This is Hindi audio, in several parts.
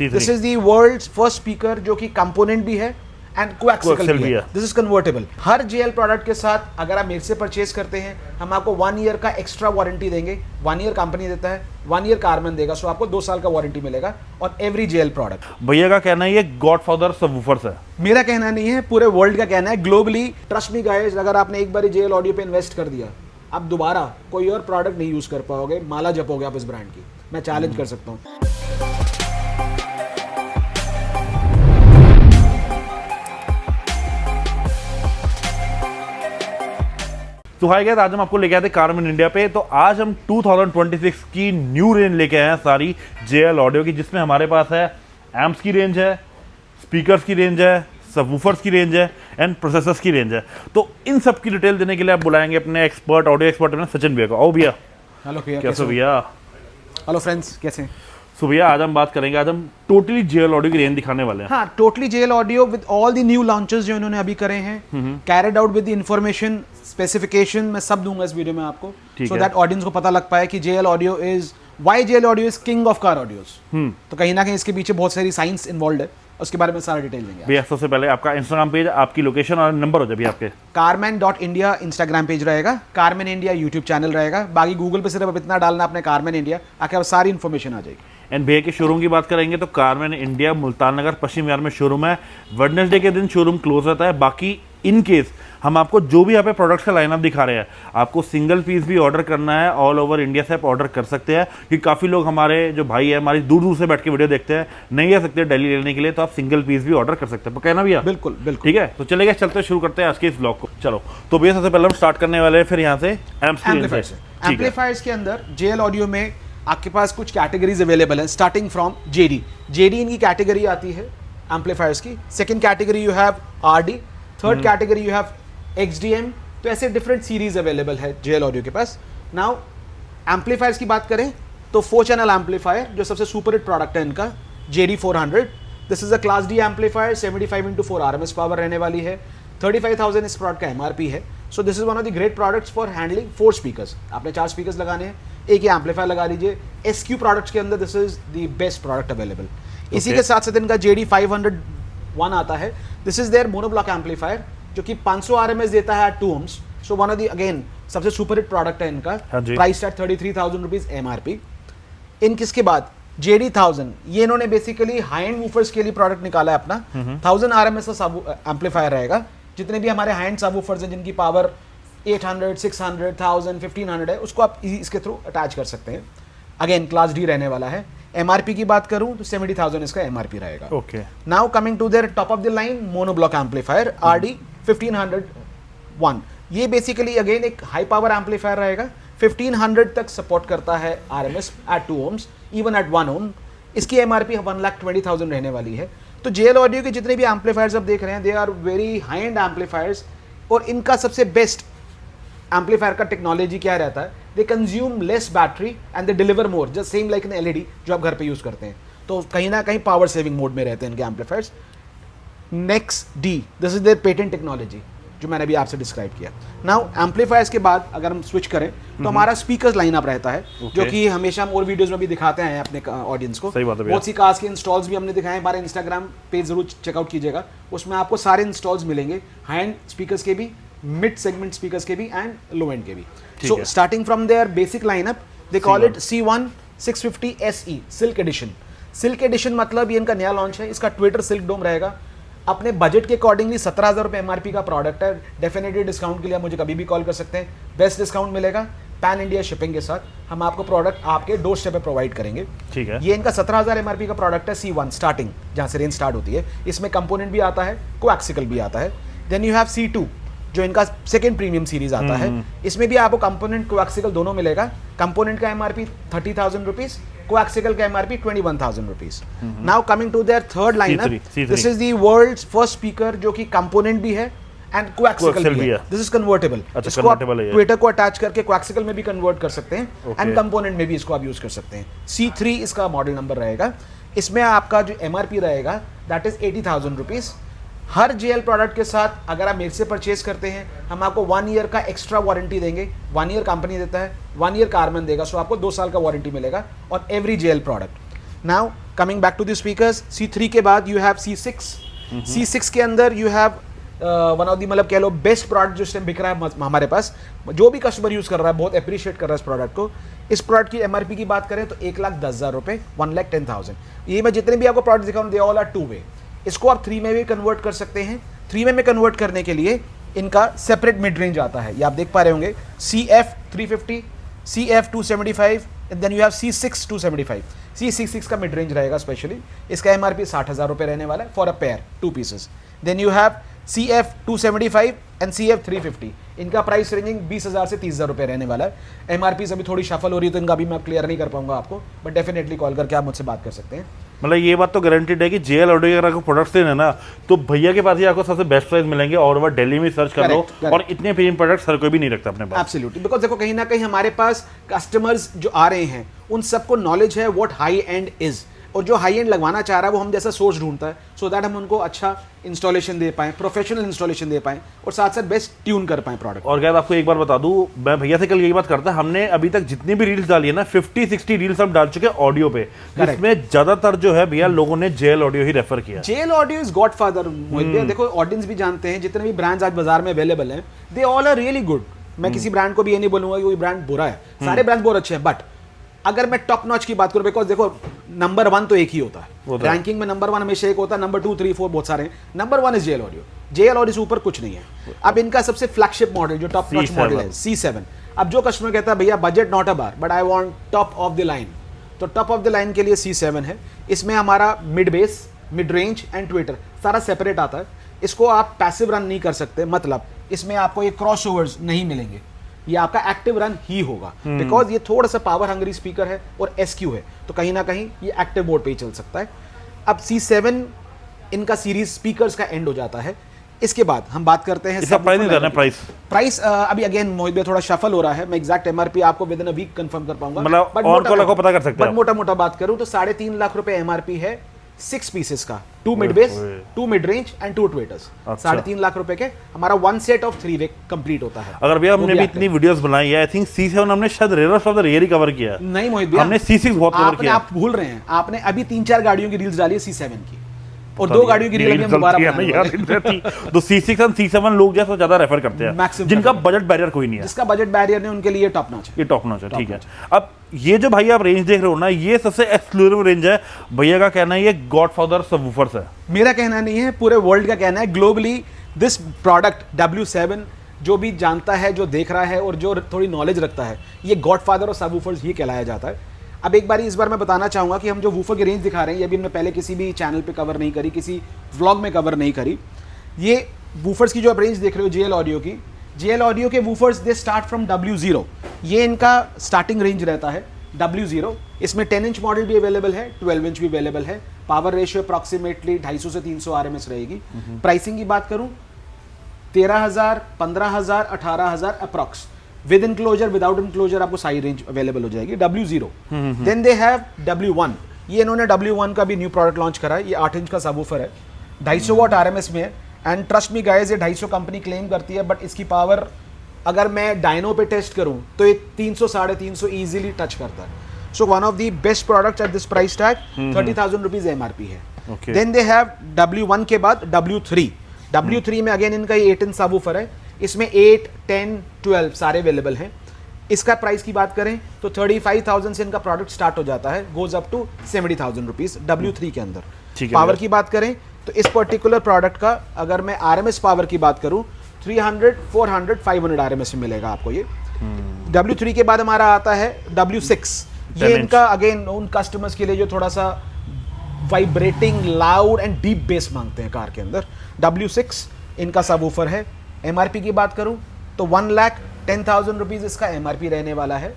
This is the world's first speaker जो कि कंपोनेंट भी है एंड कोएक्सियल भी है। This is convertible. हर जेएल प्रोडक्ट के साथ अगर आप मेरे से परचेज करते हैं हम आपको 1 ईयर का एक्स्ट्रा वारंटी देंगे। 1 ईयर कंपनी देता है, 1 ईयर कारमैन देगा, सो आपको 2 साल का वारंटी मिलेगा और एवरी जेएल प्रोडक्ट। भैया का कहना है ये गॉडफादर सबवूफर्स है। मेरा कहना नहीं है, पूरे वर्ल्ड का कहना है, ग्लोबली। ट्रस्ट मी गाइस, अगर आपने एक बार जेएल ऑडियो पे इन्वेस्ट कर दिया, आप दोबारा कोई और प्रोडक्ट नहीं यूज कर पाओगे। माला जपोगे आप इस ब्रांड की, मैं चैलेंज कर सकता हूँ। तो हाय गाइस, आज हम आपको लेके आए थे कारमैन इंडिया पे। तो आज हम 2026 की न्यू रेंज लेके आए हैं सारी जेएल ऑडियो की, जिसमें हमारे पास है एम्प्स की रेंज है, स्पीकर्स की रेंज है, सबवूफर्स की रेंज है एंड प्रोसेसर्स की रेंज है। तो इन सब की डिटेल देने के लिए आप बुलाएंगे अपने एक्सपर्ट, ऑडियो एक्सपर्ट सचिन भैया को। आओ भैया। हेलो भैया, कैसे भैया? हेलो फ्रेंड्स, कैसे हैं? सो भैया आज हम बात करेंगे, आज हम टोटली जेएल ऑडियो की रेंज दिखाने वाले हैं। हाँ, totally JL audio with all the new launches जो इन्होंने अभी करे हैं, carried out with the information, specification मैं सब दूंगा इस वीडियो में आपको, सो दैट ऑडियंस को पता लग पाए कि JL audio is why JL audio is king of car audios. तो कहीं ना कहीं इसके पीछे बहुत सारी साइंस इन्वॉल्व है, उसके बारे में सारा डिटेल देंगे भैया। सबसे पहले आपका इंस्टाग्राम पेज, आपकी लोकेशन और नंबर हो जाए भैया आपके। कारमैन.इंडिया इंस्टाग्राम पेज रहेगा, कारमैन इंडिया यूट्यूब चैनल रहेगा। बाकी गूगल पे सिर्फ अब इतना डालना अपने कारमैन इंडिया, आके अब सारी इन्फॉर्मेशन आ जाएगी। एंड भैया के शोरूम की बात करेंगे तो कारमैन इंडिया मुल्तान नगर पश्चिम विहार में शोरूम है। वेडनेसडे के दिन शोरूम क्लोज रहता है। बाकी इन केस हम आपको जो भी यहाँ पे प्रोडक्ट्स का लाइनअप दिखा रहे हैं, आपको सिंगल पीस भी ऑर्डर करना है, ऑल ओवर इंडिया से आप ऑर्डर कर सकते हैं। क्योंकि काफ़ी लोग हमारे जो भाई है हमारी दूर दूर से बैठ के वीडियो देखते हैं, नहीं आ सकते दिल्ली लेने के लिए, तो आप सिंगल पीस भी ऑर्डर कर सकते हैं। कहना भैया? बिल्कुल बिल्कुल। ठीक है, तो चलेगा, चलते शुरू करते हैं आज के इस ब्लॉग को। चलो तो भैया सबसे पहले हम स्टार्ट करने वाले हैं फिर यहाँ से एम्पलीफायर्स के अंदर जेएल ऑडियो में आपके पास कुछ कैटेगरीज अवेलेबल हैं, स्टार्टिंग फ्रॉम जेडी। जेडी इनकी कैटेगरी आती है एम्पलीफायर्स की। Second category you have RD, third category you have XDM. तो ऐसे डिफरेंट सीरीज अवेलेबल है जेएल ऑडियो के पास। नाउ एम्पलीफायर्स की बात करें तो 4 चैनल एम्पलीफायर जो सबसे सुपर हिट प्रोडक्ट है इनका, JD 400। This is a class D amplifier, 75x4 RMS power रहने वाली है। 35,000 इस प्रोडक्ट का एमआरपी है। So this is one of the great products for handling 4 speakers. आपने 4 स्पीकर्स लगाने हैं, एक ही एम्पलीफायर लगा लीजिए। एसक्यू प्रोडक्ट्स के अंदर this is the best product available. इसी के साथ साथ इनका जेडी 501 आता है। This is their monoblock amplifier जो कि 500 आरएमएस देता है at 2 ohms। So one of the again सबसे सुपर हिट प्रोडक्ट है इनका, प्राइस एट 33,000 रुपीज एमआरपी। इन किसके बाद जेडी 1000, ये इन्होंने बेसिकली हाई एंड वूफर्स के लिए प्रोडक्ट निकाला है अपना। 1000 आरएमएस का सब एम्पलीफायर रहेगा। जितने भी हमारे हाई एंड सब वूफर्स हैं जिनकी पावर 800, 600, 1000, 1500 है, उसको आप इसके थ्रू अटैच कर सकते हैं। अगेन क्लास डी रहने वाला है। एमआरपी की बात करूं तो 70,000 इसका एमआरपी रहेगा। Okay, now coming to their top of the line monoblock amplifier RD 1501। ये बेसिकली अगेन एक हाई पावर एम्पलीफायर रहेगा। 1500 तक सपोर्ट करता है RMS at 2 ohms, even at 1 ohm। इसकी एमआरपी 1,20,000 रहने वाली है। तो जेएल ऑडियो के जितने भी एम्पलीफायर्स आप देख रहे हैं, they are very high end amplifiers. और इनका सबसे बेस्ट एम्पलीफायर का टेक्नोलॉजी क्या रहता है, they consume less battery and they deliver more, just same like an LED जो आप घर पे यूज करते हैं। तो कहीं ना कहीं पावर सेविंग मोड में रहते हैं इनके amplifiers. Next D, this is their patent technology जो मैंने अभी आपसे डिस्क्राइब किया। नाउ एम्पलीफायर्स के बाद अगर हम स्विच करें तो हमारा स्पीकर्स लाइनअप रहता है, जो कि हमेशा हम और वीडियोस में भी दिखाते हैं अपने ऑडियंस को। बहुत सी कार्स के इंस्टॉल्स भी हमने दिखाए हैं, हमारे इंस्टाग्राम पेज जरूर चेकआउट कीजिएगा, उसमें आपको सारे इंस्टॉल्स मिलेंगे, हाई एंड स्पीकर्स के भी, मिड सेगमेंट स्पीकर्स के भी एंड लो एंड के भी। So starting from their basic lineup, they call it C1 650 SE silk edition. Silk edition मतलब ये इनका नया लॉन्च है। इसका ट्विटर सिल्क डोम रहेगा। अपने बजट के अकॉर्डिंगली 17,000 रुपये एमआरपी का प्रोडक्ट है। डेफिनेटली डिस्काउंट के लिए आप मुझे कभी भी कॉल कर सकते हैं, बेस्ट डिस्काउंट मिलेगा। पैन इंडिया शिपिंग के साथ हम आपको प्रोडक्ट आपके डोर स्टेप पे प्रोवाइड करेंगे। ठीक है, ये इनका 17,000 एमआरपी का प्रोडक्ट है C1 स्टार्टिंग, जहाँ से रेंज स्टार्ट होती है। इसमें कंपोनेंट भी आता है, कोएक्सियल भी आता है। देन यू हैव C2 जो इनका सेकंड प्रीमियम सीरीज आता है। इसमें भी आपको कंपोनेंट कोएक्सियल दोनों मिलेगा। कंपोनेंट का एमआरपी 30,000 रुपीज, कोएक्सियल का MRP 21,000 rupees. Now coming to their third lineup, this is the world's first speaker जो कि कंपोनेंट भी है एंड कोएक्सियल भी है। This is convertible. इसको आप ट्विटर को अटैच करके कोएक्सियल में भी कन्वर्ट कर सकते हैं एंड कंपोनेंट में भी इसको आप यूज कर सकते हैं। C3 इसका मॉडल नंबर रहेगा। इसमें आपका जो एमआरपी रहेगा that is 80,000 rupees. Her JL product के साथ अगर आप मेरे से परचेज करते हैं हम आपको 1 ईयर का एक्स्ट्रा वारंटी देंगे। 1 ईयर कंपनी देता है, 1 ईयर कारमैन देगा, सो आपको 2 साल का वारंटी मिलेगा और every JL product. Now coming back to the speakers, C3 के बाद यू हैव C6. C6 के अंदर you have one of the, मतलब कह लो बेस्ट प्रोडक्ट जो इस टाइम बिक रहा है हमारे पास, जो भी कस्टमर यूज कर रहा है बहुत अप्रिशिएट कर रहा है इस प्रोडक्ट को. इस प्रोडक्ट की एमआरपी की बात करें तो 1,10,000 रुपए, 1,10,000. ये मैं जितने भी आपको प्रोडक्ट दिखाऊं दे ऑल आर 2 वे. इसको आप 3 में भी कन्वर्ट कर सकते हैं. 3 में कन्वर्ट करने के लिए इनका सेपरेट मिड रेंज आता है, ये आप देख पा रहे होंगे. CF 350, CF 275, then you have C6 275. C66 का मिड रेंज रहेगा स्पेशली. इसका एमआरपी 60,000 रुपए रहने वाला है for a pair 2 pieces. Then you have CF 275 and CF 350. इनका प्राइस रेंजिंग 20,000 से 30,000 रुपए रहने वाला है. एमआरपी अभी थोड़ी शफल हो रही है तो इनका अभी मैं क्लियर नहीं कर पाऊंगा आपको, बट डेफिनेटली कॉल करके आप मुझसे बात कर सकते हैं. मतलब ये बात तो गारंटेड है कि JL ऑडियो अगर आपको प्रोडक्ट्स लेना है ना तो भैया के पास ही आपको सबसे बेस्ट प्राइस मिलेंगे. और ओवर दिल्ली में सर्च कर लो, और इतने प्रीमियम प्रोडक्ट्स हर कोई भी नहीं रखता अपने पास. एब्सोल्युटली, बिकॉज देखो कहीं ना कहीं हमारे पास कस्टमर्स जो आ रहे हैं उन सबको नॉलेज है व्हाट हाई एंड इज, और जो हाई एंड लगवाना चाह रहा है वो हम जैसा सोर्स ढूंढता है, सो दैट हम उनको अच्छा इंस्टॉलेशन दे पाएं, प्रोफेशनल इंस्टॉलेशन दे पाएं, और साथ साथ बेस्ट ट्यून कर पाएं प्रोडक्ट. और क्या आपको एक बार बता दूं, मैं भैया से कल यही बात करता, हमने अभी तक जितनी भी रील्स डाली है ना 50-60 रील्स हम डाल चुके हैं ऑडियो पे, जिसमें ज्यादातर जो है भैया लोगों ने JL ऑडियो ही रेफर किया. JL audio is godfather. देखो ऑडियंस भी जानते हैं, जितने भी ब्रांड्स आज बाजार में अवेलेबल हैं they all are really good. मैं किसी ब्रांड को भी ये नहीं बोलूंगा कि कोई ब्रांड बुरा है, सारे ब्रांड बहुत अच्छे हैं. बट अगर मैं टॉप नॉच की बात करूं, बिकॉज देखो नंबर 1 तो एक ही होता है रैंकिंग में. नंबर 1 हमेशा एक होता है, नंबर 2, 3, 4 बहुत सारे हैं. Number 1 is JL audio. JL audio से ऊपर कुछ नहीं है. अब इनका सबसे फ्लैगशिप मॉडल जो टॉप नॉच मॉडल है C7. अब जो कस्टमर कहता है भैया budget not a bar but I want top of the line, तो टॉप ऑफ द लाइन के लिए C7 है. इसमें हमारा mid base, mid range and Twitter सारा सेपरेट आता है. इसको आप पैसिव रन नहीं कर सकते, मतलब इसमें आपको ये क्रॉसओवर्स नहीं मिलेंगे, ये आपका एक्टिव रन ही होगा, बिकॉज ये थोड़ा सा पावर हंग्री स्पीकर है और SQ है, तो कहीं ना कहीं ये एक्टिव मोड पे ही चल सकता है. अब C7 इनका सीरीज स्पीकर्स का एंड हो जाता है. इसके बाद हम बात करते हैं इसका प्राइस नहीं जाना. प्राइस अभी अगेन मोहित भाई थोड़ा शफल हो रहा है, मैं एग्जैक्ट एमआरपी आपको within a week confirm कर पाऊंगा, मतलब और को पता कर सकते हैं. बट मोटा मोटा बात करूं तो 3.5 लाख रुपए एमआरपी है 6 पीसेस का, 2 mid bass, 2 mid range and 2 tweeters. 3.5 lakh रुपए के हमारा 1 सेट ऑफ 3 वे कंप्लीट होता है. अगर भैया हमने भी इतनी वीडियोस बनाई है, आई थिंक C7 हमने शायद रेयरस्ट ऑफ द रेयर ही कवर किया है. नहीं मोहित भैया, हमने C6 बहुत कवर किया. आप भूल रहे हैं, आपने अभी 3-4 गाड़ियों की रील्स डाली है C7 की, और 2 गाड़ियों की रील हम दोबारा तो C6 और C7 लोग जैसा ज्यादा रेफर करते हैं जिनका बजट बैरियर कोई नहीं है. जिसका बजट बैरियर नहीं उनके लिए टॉप नॉच है. ये टॉप नॉच है, ठीक है. अब ये जो भाई आप रेंज देख रहे हो ना, ये सबसे एक्सक्लूसिव रेंज है. भैया का कहना है ये गॉडफादर सबवूफर्स है. मेरा कहना नहीं है, पूरे वर्ल्ड का कहना है. ग्लोबली दिस प्रोडक्ट W7 जो भी जानता है, जो देख रहा है और जो थोड़ी नॉलेज रखता है, ये गॉडफादर और सबवूफर्स ही कहलाया जाता है. अब एक बार इस बार मैं बताना चाहूँगा कि हम जो वूफर की रेंज दिखा रहे हैं ये भी हमने पहले किसी भी चैनल पे कवर नहीं करी, किसी व्लॉग में कवर नहीं करी. ये वूफर्स की जो आप रेंज देख रहे हो JL ऑडियो की, JL ऑडियो के woofers they start from W0. ये इनका स्टार्टिंग रेंज रहता है W0. इसमें 10 इंच मॉडल भी अवेलेबल है, 12 इंच भी अवेलेबल है. पावर रेशियो अप्रॉक्सीमेटली 250 से 300 RMS रहेगी. प्राइसिंग की बात करूँ 13,000, 15,000, 18,000 approx. With enclosure, without enclosure आपको सारी रेंज अवेलेबल हो जाएगी. W0. Then they have W1. ये इन्होंने W1 का भी न्यू प्रोडक्ट लॉन्च करा है. ये 8 इंच का सबवूफर है, 250 वॉट RMS में है. एंड ट्रस्ट मी गाइस, ये 250 कंपनी क्लेम करती है, बट इसकी पावर अगर मैं डायनो पे टेस्ट करूं तो ये 300-350 इजीली टच करता है. सो one of the best product at this price tag. 30,000 rupees MRP है. देन दे हैव W1 के बाद W3. W3 में अगेन इनका ये 8 इंच सबवूफर है. इसमें 8, 10, 12 सारे अवेलेबल हैं. इसका प्राइस की बात करें तो 35,000 से इनका प्रोडक्ट स्टार्ट हो जाता है, goes up to 70,000 rupees W3 के अंदर. पावर की बात करें तो इस पर्टिकुलर प्रोडक्ट का अगर मैं RMS पावर की बात करूं 300, 400, 500 RMS में मिलेगा आपको ये. W3 के बाद हमारा आता है W6. ये इनका अगेन उन कस्टमर्स के लिए जो थोड़ा सा vibrating, loud and deep base मांगते हैं कार के अंदर. W6 इनका सबवूफर है. एमआरपी की बात करूं तो 1,10,000 रुपीज इसका एमआरपी रहने वाला है.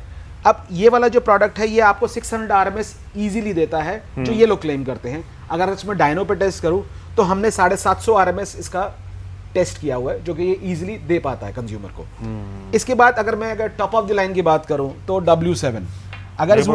अब ये वाला जो प्रोडक्ट है ये आपको 600 RMS इजीली देता है, जो ये लोग क्लेम करते हैं. अगर इसमें डायनो पे टेस्ट करूं तो हमने 750 RMS इसका टेस्ट किया हुआ है, जो कि ये इजीली दे पाता है कंज्यूमर को. इसके बाद अगर टॉप ऑफ द लाइन की बात करूं तो W7. अगर इस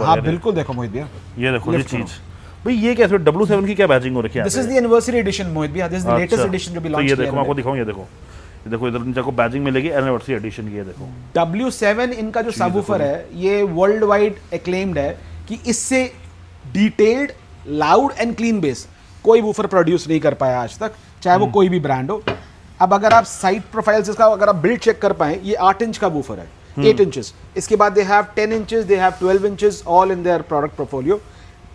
हाँ बिल्कुल देखो मोहित भैया, ये देखो ये चीज भाई, ये कैसे W7 की क्या बैचिंग हो रखी है? This is the anniversary edition Mohit भैया. This is the latest edition जो भी लॉन्च किया है. ये देखो, आपको दिखाऊं, ये देखो इधर नीचे को बैचिंग मिलेगी एनिवर्सरी एडिशन की. ये देखो W7 इनका जो सबवूफर है ये वर्ल्ड वाइड एक्लेम्ड है कि इससे detailed, loud and clean base कोई वूफर प्रोड्यूस नहीं कर पाया आज तक, चाहे वो कोई भी ब्रांड हो। अब अगर आप साइड प्रोफाइल्स इसका अगर आप बिल्ड चेक कर पाए, ये 8 इंच का वूफर है, 8 इंचेस। इसके बाद they have 10 inches, they have 12 inches, all in their product portfolio.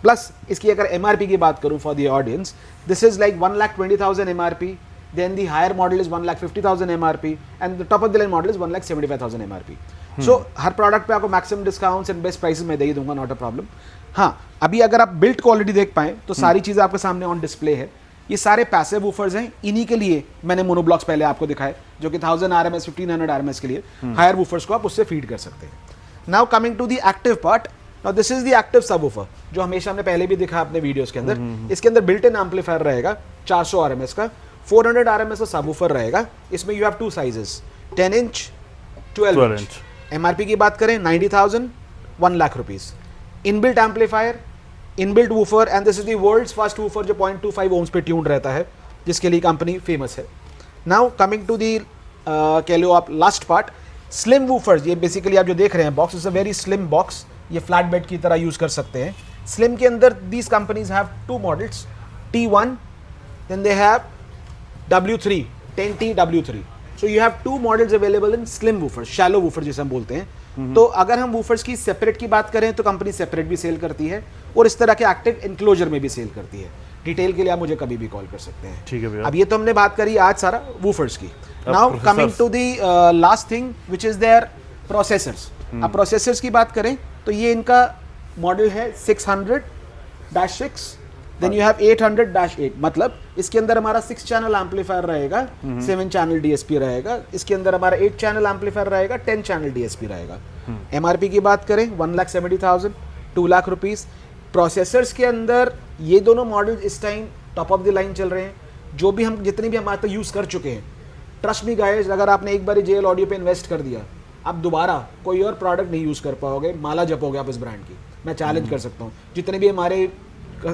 Plus इसकी अगर एमआरपी की बात करूं for the audience, this is like 1,20,000 MRP, then the higher model is 1,50,000 MRP and the top of the line model is 1,75,000 MRP. So हर प्रोडक्ट पे आपको maximum discounts and best prices मैं दे ही दूंगा, नॉट अ प्रॉब्लम। हाँ, अभी अगर आप बिल्ड क्वालिटी देख पाएं तो सारी चीज़ें आपके सामने ऑन डिस्प्ले है। ये सारे पैसिव वूफर्स हैं, इन्हीं के लिए मैंने मोनोब्लॉक्स पहले आपको दिखाए, जो कि 1000 RMS 1500 RMS के लिए हायर वूफर्स को आप उससे फीड कर सकते हैं। Now coming to the active part, now this is the active subwoofer, जो हमेशा हमने पहले भी दिखा अपने वीडियोस के अंदर। इसके अंदर बिल्ट इन एम्पलीफायर रहेगा 400 RMS का, 400 RMS का सबवूफर रहेगा। इसमें you have 2 sizes, 10 inch, 12 inch. MRP की बात करें 90,000, 1 lakh rupees. Inbuilt amplifier, inbuilt woofer, and this is the world's first woofer जो 0.25 ओम्स पे ट्यून्ड रहता है, जिसके लिए कंपनी फेमस है। नाउ कमिंग टू दी कह लो आप लास्ट पार्ट, स्लिम वूफर्स। ये बेसिकली आप जो देख रहे हैं box is a very slim box, ये फ्लैट बेड की तरह यूज कर सकते हैं। स्लिम के अंदर these companies have 2 models, T1, then they have W3, 10T W3। So you have 2 models available in slim woofer, shallow woofer जिसे हम बोलते हैं। तो अगर हम वूफर्स की सेपरेट की बात करें तो कंपनी सेपरेट भी सेल करती है और इस तरह के एक्टिव इंक्लोजर में भी सेल करती है। डिटेल के लिए आप मुझे कभी भी कॉल कर सकते हैं। ठीक है भैया। अब ये तो हमने बात करी आज सारा वूफर्स की। Now coming to the last thing which is their processors. अब प्रोसेसर्स की बात करें तो ये इनका मॉडल है 600-6, देन यू हैव 800-8। मतलब इसके अंदर हमारा 6 चैनल एम्पलीफायर रहेगा, 7 चैनल डीएसपी रहेगा। इसके अंदर हमारा 8 चैनल एम्पलीफायर रहेगा, 10 चैनल डीएसपी रहेगा। एमआरपी की बात करें 1,70,000, 2 लाख रुपीस। प्रोसेसर्स के अंदर ये दोनों मॉडल इस time top of the line चल रहे हैं, जो भी हम जितने भी हम आज तक यूज़ कर चुके हैं। ट्रस्ट मी गाइस, अगर आपने एक बार JL ऑडियो पे इन्वेस्ट कर दिया, आप दोबारा कोई और प्रोडक्ट नहीं यूज़ कर पाओगे, माला जपोगे आप इस ब्रांड की। मैं चैलेंज कर सकता हूँ, जितने भी हमारे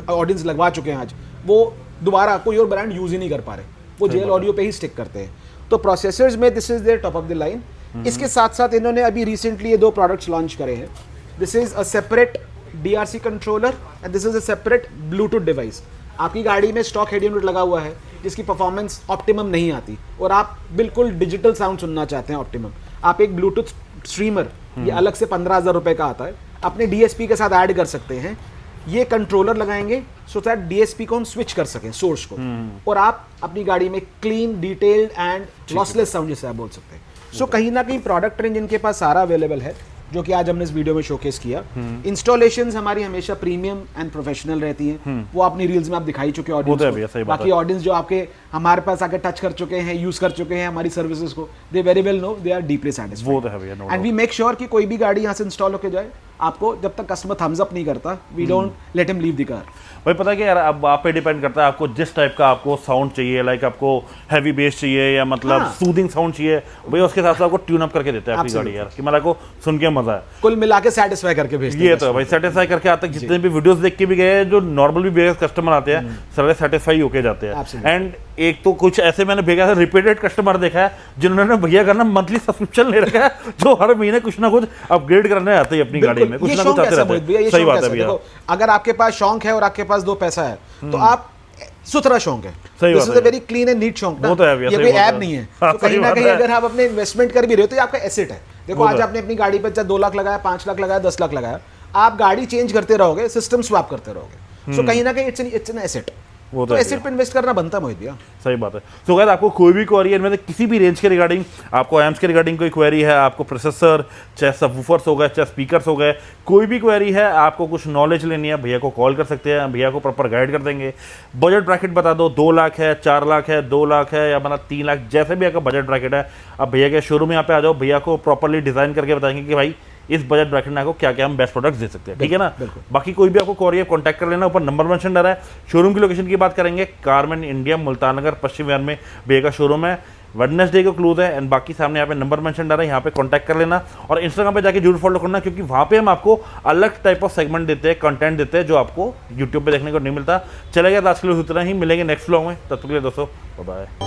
ऑडियंस लगवा चुके हैं आज, वो दोबारा कोई और ब्रांड यूज़ ही नहीं कर पा रहे, वो JL ऑडियो पे ही स्टिक करते हैं। तो प्रोसेसर्स में this is there top of the line. इसके साथ साथ इन्होंने अभी रिसेंटली ये 2 प्रोडक्ट्स लॉन्च करे हैं। This is a separate DRC controller and this is a separate Bluetooth device. आपकी गाड़ी में स्टॉक हेड यूनिट लगा हुआ है जिसकी परफॉर्मेंस ऑप्टिमम नहीं आती और आप बिल्कुल डिजिटल साउंड सुनना चाहते हैं ऑप्टिमम, आप एक ब्लूटूथ स्ट्रीमर, ये अलग से 15,000 रुपए का आता है, अपने DSP के साथ ऐड कर सकते हैं। ये कंट्रोलर लगाएंगे सो दैट DSP को हम स्विच कर सकें सोर्स को, और आप अपनी गाड़ी में clean, detailed and lossless sound जिसे आप बोल सकते हैं। सो कहीं ना कहीं प्रोडक्ट रेंज इनके पास सारा अवेलेबल है, जो कि आज हमने इस वीडियो में शोकेस किया। इंस्टॉलेशंस हमारी हमेशा प्रीमियम एंड प्रोफेशनल रहती हैं, वो अपनी रील्स में आप दिखाई चुके हैं ऑडियंस को। बाकी ऑडियंस जो आपके हमारे पास आके टच कर चुके हैं, यूज कर चुके हैं हमारी सर्विसेज को, they very well know, they are deeply satisfied. And we make sure कि कोई भी गाड़ी यहाँ से इंस्टॉल होकर जाए, आपको जब तक कस्टमर थम्स अप नहीं करता, we don't let him leave the car. भाई पता है कि यार, अब आप पे डिपेंड करता है आपको जिस टाइप का आपको साउंड चाहिए, लाइक आपको हैवी बेस चाहिए या मतलब सूदिंग साउंड चाहिए, भाई उसके हिसाब से आपको ट्यून अप करके देते हैं आपकी गाड़ी यार, कि मतलब को सुन के मजा है, कुल मिला के सेटिस्फाई करके भेजते हैं। ये तो भाई सेटिस्फाई करके आज तक जितने भी वीडियोस देख के भी गए, जो नॉर्मल भी बेस कस्टमर आते हैं सारे सेटिस्फाई होके जाते हैं। एंड एक तो कुछ ऐसे मैंने भेजा रिपीटेड कस्टमर देखा है जिन्होंने भैया करना मंथली सब्सक्रिप्शन ले रखा है, जो हर महीने कुछ ना कुछ अपग्रेड करने आते हैं अपनी गाड़ी में, कुछ ना कुछ आते रहते हैं। सही बात है भैया, अगर आपके पास शौक है और आपके पास 2 पैसा है तो आप सुथरा शौक है, this is a very clean and neat शौक, ये कोई ऐप नहीं है। तो कहीं ना कहीं अगर आप अपने इन्वेस्टमेंट कर भी रहे हो तो ये आपका एसेट है। देखो आज आपने अपनी गाड़ी पर चाहे 2 लाख लगाया, 5 लाख लगाया, 10 लाख लगाया, आप गाड़ी चेंज करते रहोगे, सिस्टम स्वैप करते रहोगे, सो कहीं ना कहीं इट्स एन एसेट। वो तो एसेट पे इन्वेस्ट करना बनता मोहित भैया। सही बात है। तो अगर आपको कोई भी क्वेरी है, मतलब किसी भी रेंज के रिगार्डिंग, आपको एम्प्स के रिगार्डिंग कोई क्वेरी है, आपको प्रोसेसर, चाहे सबवूफर्स हो गए, चाहे स्पीकर्स हो गए, कोई भी क्वेरी है, आपको कुछ नॉलेज लेनी है, भैया को कॉल कर सकते हैं, भैया को प्रॉपर गाइड कर देंगे। बजट ब्रैकेट बता दो, 2 लाख है, 4 लाख है, 2 लाख है, या मतलब 3 लाख, जैसे भी आपका बजट ब्रैकेट है, आप भैया के शोरूम में यहाँ पे आ जाओ, भैया को प्रॉपरली डिजाइन करके बताएंगे कि भाई इस बजट ब्रैकेट में आपको क्या क्या हम बेस्ट प्रोडक्ट्स दे सकते हैं, ठीक है ना। बाकी कोई भी आपको क्वेरी है कॉन्टैक्ट कर लेना, ऊपर नंबर मेंशन कर रहा है। शोरूम की लोकेशन की बात करेंगे, कारमैन इंडिया, मुल्तान नगर, पश्चिम विहार में भैया का शोरूम है। वेडनेसडे को क्लोज है, एंड बाकी सामने यहाँ पे नंबर मेंशन डाला है, यहाँ पे कांटेक्ट कर लेना, और इंस्टाग्राम पे जाके जरूर फॉलो करना, क्योंकि वहाँ पे हम आपको अलग टाइप ऑफ सेगमेंट देते हैं, कंटेंट देते हैं, जो आपको यूट्यूब पे देखने को नहीं मिलता। चलेगा आज के लिए उतना ही, मिलेंगे नेक्स्ट व्लॉग में, तब तक के लिए दोस्तों बाय बाय।